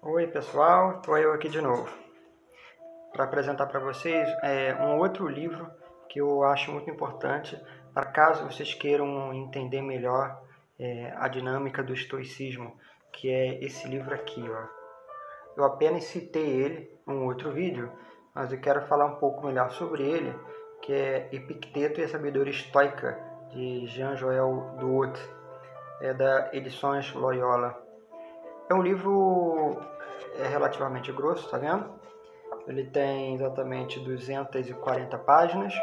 Oi pessoal, estou eu aqui de novo para apresentar para vocês um outro livro que eu acho muito importante para caso vocês queiram entender melhor a dinâmica do estoicismo, que é esse livro aqui, ó. Eu apenas citei ele num outro vídeo, mas eu quero falar um pouco melhor sobre ele, que é Epicteto e a Sabedoria Estoica, de Jean-Joël Douot, da Edições Loyola. É um livro relativamente grosso, tá vendo? Ele tem exatamente 240 páginas.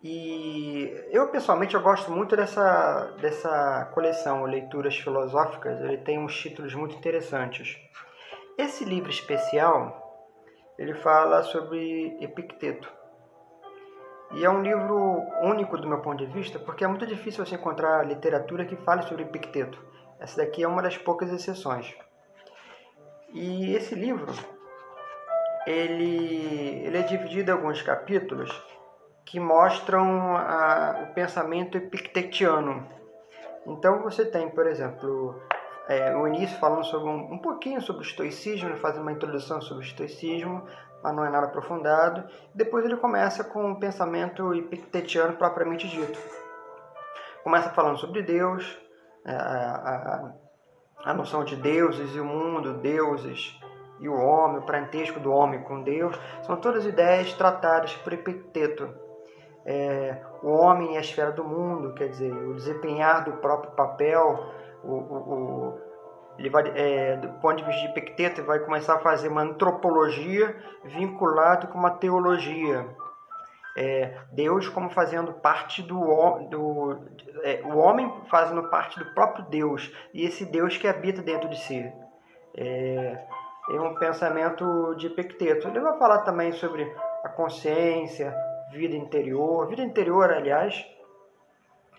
E eu pessoalmente eu gosto muito dessa coleção Leituras Filosóficas. Ele tem uns títulos muito interessantes. Esse livro especial, ele fala sobre Epicteto. E é um livro único do meu ponto de vista, porque é muito difícil você encontrar literatura que fale sobre Epicteto. Essa daqui é uma das poucas exceções. E esse livro, ele é dividido em alguns capítulos que mostram o pensamento epictetiano. Então você tem, por exemplo, o início falando sobre um pouquinho sobre o estoicismo, ele faz uma introdução sobre o estoicismo, mas não é nada aprofundado. Depois ele começa com o pensamento epictetiano propriamente dito. Começa falando sobre Deus, a noção de deuses e o mundo, deuses e o homem, o parentesco do homem com Deus, são todas ideias tratadas por Epicteto. O homem e a esfera do mundo, quer dizer, o desempenhar do próprio papel, ele vai, do ponto de vista de Epicteto, vai começar a fazer uma antropologia vinculada com uma teologia. Deus como fazendo parte o homem fazendo parte do próprio Deus, e esse Deus que habita dentro de si. É um pensamento de Epicteto. Ele vai falar também sobre a consciência, vida interior. Vida interior, aliás,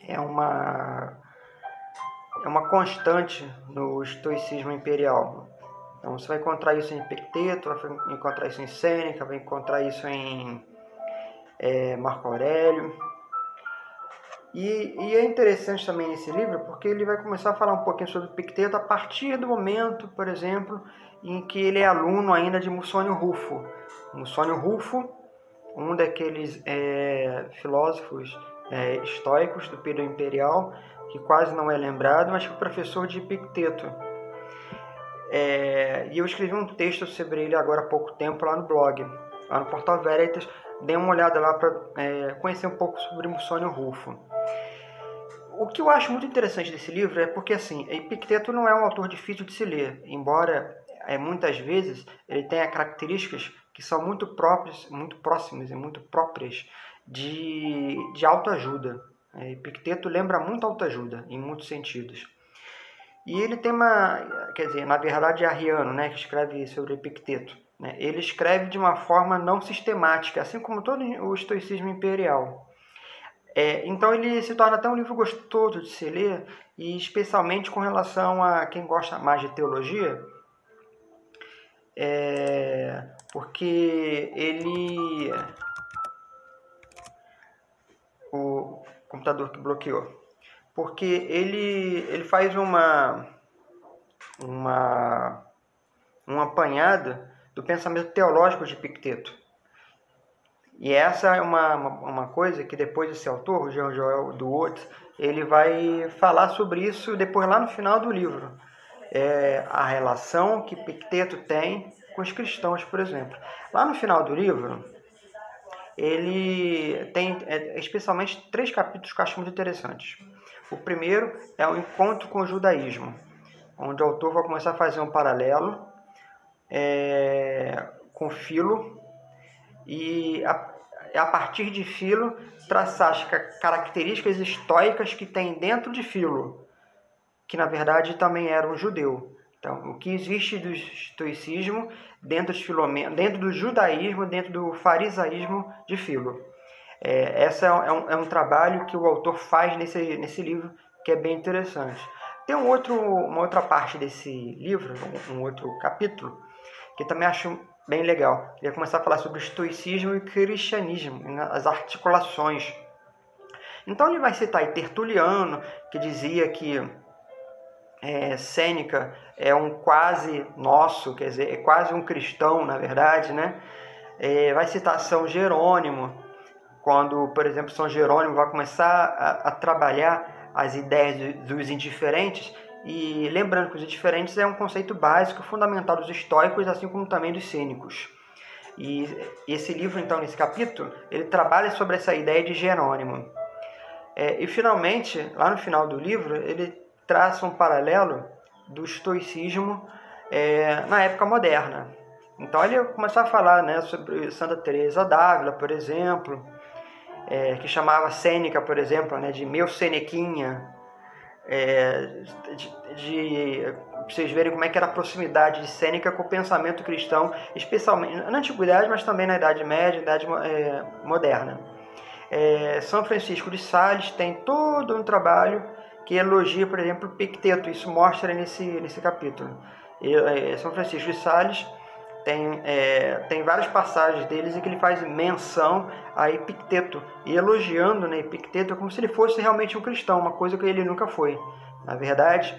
é uma constante no estoicismo imperial. Então você vai encontrar isso em Epicteto, vai encontrar isso em Sêneca, vai encontrar isso em Marco Aurélio. E é interessante também esse livro porque ele vai começar a falar um pouquinho sobre Epicteto a partir do momento, por exemplo, em que ele é aluno ainda de Musônio Rufo. Musônio Rufo, um daqueles filósofos estoicos do período imperial, que quase não é lembrado, mas que é professor de Epicteto. E eu escrevi um texto sobre ele agora há pouco tempo lá no blog, lá no Portal Veritas. Dê uma olhada lá para conhecer um pouco sobre Musônio Rufo. O que eu acho muito interessante desse livro é porque, assim, Epicteto não é um autor difícil de se ler, embora muitas vezes ele tenha características que são muito próprias, muito próximas e muito próprias de autoajuda. Epicteto lembra muito autoajuda, em muitos sentidos. E ele tem na verdade é Arriano, né, que escreve sobre Epicteto. Ele escreve de uma forma não sistemática, assim como todo o estoicismo imperial. Então ele se torna até um livro gostoso de se ler, e especialmente com relação a quem gosta mais de teologia, porque ele... O computador que bloqueou. Porque ele faz um apanhado do pensamento teológico de Epicteto. E essa é uma coisa que depois esse autor, o Jean-Joël Douot, ele vai falar sobre isso depois lá no final do livro. A relação que Epicteto tem com os cristãos, por exemplo. Lá no final do livro, ele tem especialmente 3 capítulos que eu acho muito interessantes. O primeiro é o encontro com o judaísmo, onde o autor vai começar a fazer um paralelo com Filo, e a partir de Filo traçar as características estoicas que tem dentro de Filo, que na verdade também era um judeu. Então, o que existe do estoicismo dentro do judaísmo, dentro do farisaísmo de Filo. Esse é um trabalho que o autor faz nesse livro, que é bem interessante. Tem uma outra parte desse livro, um outro capítulo, que também acho bem legal. Ele vai começar a falar sobre estoicismo e cristianismo, as articulações. Então ele vai citar Tertuliano, que dizia que Sêneca é um quase nosso, quer dizer, é quase um cristão, na verdade, né? Vai citar São Jerônimo, quando, por exemplo, São Jerônimo vai começar a trabalhar as ideias dos indiferentes, e lembrando que os indiferentes é um conceito básico, fundamental dos estoicos, assim como também dos cênicos. E esse livro, então, nesse capítulo, ele trabalha sobre essa ideia de Jerônimo. E, finalmente, lá no final do livro, ele traça um paralelo do estoicismo na época moderna. Então, ele começou a falar, né, sobre Santa Teresa d'Ávila, por exemplo, que chamava Sêneca, por exemplo, né, de meu Senequinha, pra vocês verem como é que era a proximidade de Sêneca com o pensamento cristão, especialmente na Antiguidade, mas também na Idade Média, Idade Moderna. São Francisco de Sales tem todo um trabalho que elogia, por exemplo, Epicteto. Isso mostra nesse capítulo. São Francisco de Sales tem várias passagens deles em que ele faz menção a Epicteto, e elogiando, né, Epicteto como se ele fosse realmente um cristão, uma coisa que ele nunca foi. Na verdade,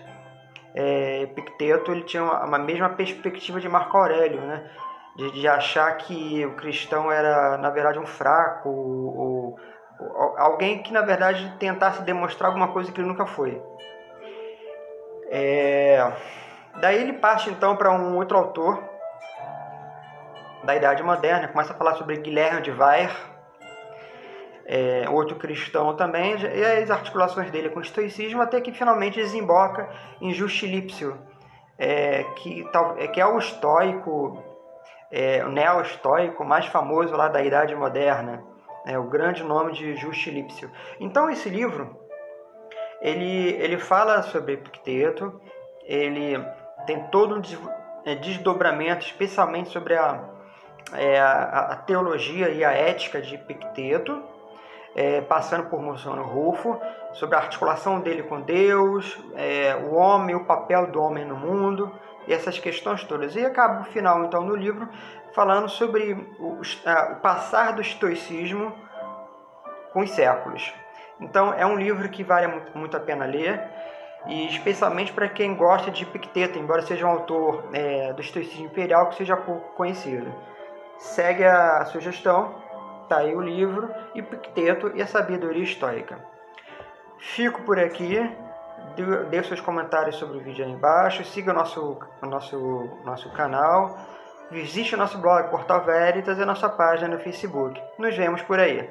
Epicteto ele tinha uma mesma perspectiva de Marco Aurélio, né, de achar que o cristão era, na verdade, um fraco, ou alguém que, na verdade, tentasse demonstrar alguma coisa que ele nunca foi. Daí ele parte, então, para um outro autor da Idade Moderna, começa a falar sobre Guilherme de Vair, outro cristão também, e as articulações dele com o estoicismo, até que finalmente desemboca em Juste Lipsio, que é o estoico, o neo-estoico mais famoso lá da Idade Moderna, o grande nome de Juste Lipsio. Então esse livro, ele fala sobre Epicteto, ele tem todo um desdobramento, especialmente sobre a teologia e a ética de Epicteto, passando por Monsônio Rufo, sobre a articulação dele com Deus, o homem, o papel do homem no mundo, e essas questões todas. E acaba o final, então, no livro, falando sobre o passar do estoicismo com os séculos. Então, é um livro que vale muito a pena ler, e especialmente para quem gosta de Epicteto, embora seja um autor do estoicismo imperial que seja pouco conhecido. Segue a sugestão, tá aí o livro, Epicteto e a Sabedoria Estoica. Fico por aqui, dê seus comentários sobre o vídeo aí embaixo, siga o nosso canal, visite o nosso blog Portal Veritas e a nossa página no Facebook. Nos vemos por aí.